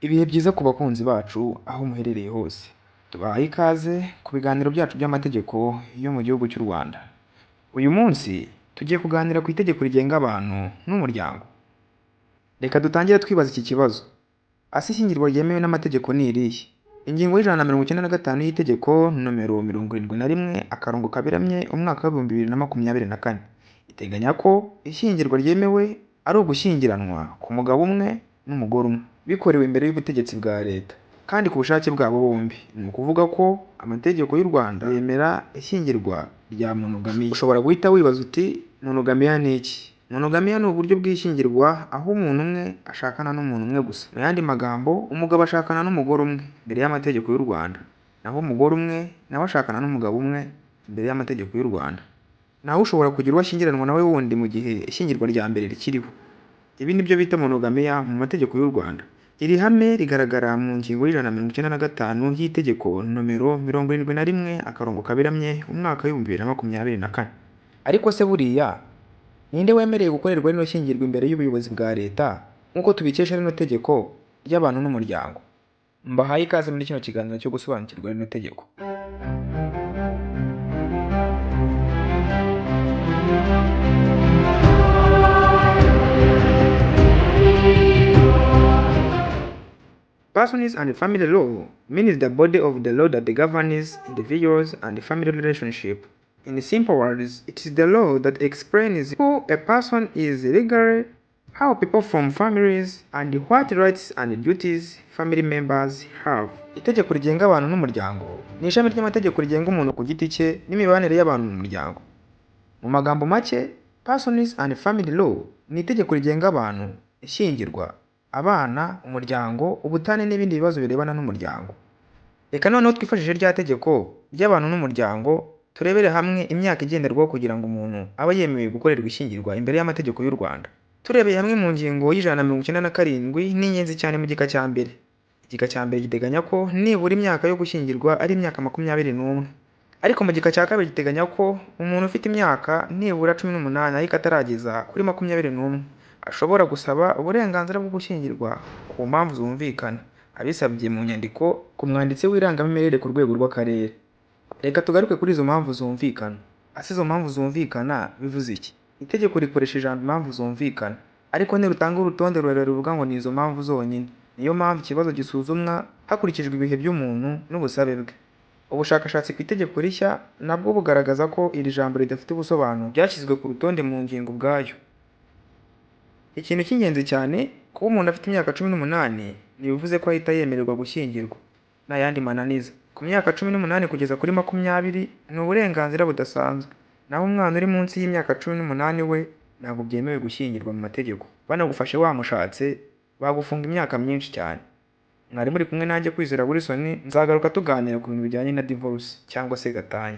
Ibihe byiza ku bakunzi bacu aho muherereye hose. Tubahaye ikaze ku biganiro byacu by'amategeko yo mu gihugu cy'u Rwanda. Uyu munsi tugiye kuganira ku itegeko rigenga abantu n'umuryango. Reka dutangire twibaza iki kibazo. Ese ishyingirwa ryemewe n'amategeko ni irihe? Ingingo y'195 y'itegeko nomero 71/2024 iteganya ko ishyingirwa ryemewe ari ugushyingiranwa ku mugabo umwe n'umugore umwe, bikorewe imbere y'ubutegetsi bwa leta kandi ku bushake bwabo bombi. Ni ukuvuga ko amategeko y'u Rwanda yemera ishyingirwa rya monogamiya. Ushobora guhita wibaza uti monogamiya ni iki? Monogamiya ni uburyo bw'ishyingirwa aho umuntu umwe ashakana n'umuntu umwe gusa. Mu yandi magambo, umugabo ashakana n'umugore umwe mbere y'amategeko y'u Rwanda, naho umugore umwe nawe ashakana n'umugabo umwe mbere y'amategeko y'u Rwanda. Nawe ushobora kugira uwo ashyingiranwa nawe wundi mu gihe ishyingirwa rya mbere rikiriho. Ibi ni byo bita monogamiya mu mategeko y'u Rwanda. Iri hame rigaragara mu ngingo y'195 y'itegeko nomero 71/2024. Ariko se buriya ninde wemerewe gukorerwa rino shyingirwa imbere y'ubuyobozi bwa leta nk'uko tubikesha rino tegeko ry'abantu n'umuryango? Mbahaye ikaze muri kino kiganiro cyo gusobanukirwa rino tegeko. Persons and family law means the body of the law that governs individuals and family relationship. In simple words, it is the law that explains who a person is legally, how people form families, and what rights and duties family members have. Itegeko rigenga abantu n'umuryango ni ishami ry'amategeko rigenga umuntu ku giti cye n'imibanire y'abantu mu muryango. Mu magambo make, persons and family law ni itegeko rigenga abantu, ishyingirwa, abana, umuryango, ubutane n'ibindi bibazo birebana n'umuryango. Reka noneho twifashishe rya tegeko ry'abantu n'umuryango turebere hamwe imyaka igenderwaho kugira ngo umuntu abe yemewe gukorerwa ishyingirwa imbere y'amategeko y'u Rwanda. Turebeye hamwe mu ngingo y'197 ni ingenzi cyane mu gika cya mbere. Igika cya mbere giteganya ko nibura imyaka yo gushyingirwa ari imyaka 21. Ariko mu gika cya kabiri giteganya ko umuntu ufite imyaka nibura 18 ariko atarageza kuri 21 ashobora gusaba uburenganzira bwo gushyingirwa ku mpamvu zumvikana, abisabye mu nyandiko ku mwanditsi w'irangamimerere ku rwego rw'akarere. Reka tugaruke kuri izo mpamvu zumvikana. Ase izo mpamvu zumvikana bivuze iki? Itegeko rikoresha ijambo impamvu zumvikana, ariko ntirutanga urutonde rurerure ruvuga ngo ni izo mpamvu zonyine. Niyo mpamvu ikibazo gisuzumwa hakurikijwe ibihe by'umuntu n'ubusabe bwe. Ubushakashatsi ku itegeko rishya nabwo bugaragaza ko iri jambo ridafite ubusobanuro ryashyizwe ku rutonde mu ngingo ubwayo. Ikintu cy'ingenzi cyane, kuba umuntu afite imyaka 18 ntibivuze ko ahita yemererwa gushyingirwa. Nta yandi mananiza. Ku myaka 18 kugeza kuri 20 ni uburenganzira budasanzwe, naho umwana uri munsi y'imyaka 18 we ntabwo byemewe gushyingirwa mu mategeko. Banagufashe wamushatse bagufunga imyaka myinshi cyane. Mwari muri kumwe nanjye Kwizera Wilson, nzagaruka tuganira ku bintu bijyanye na divorce cyangwa se gatanya.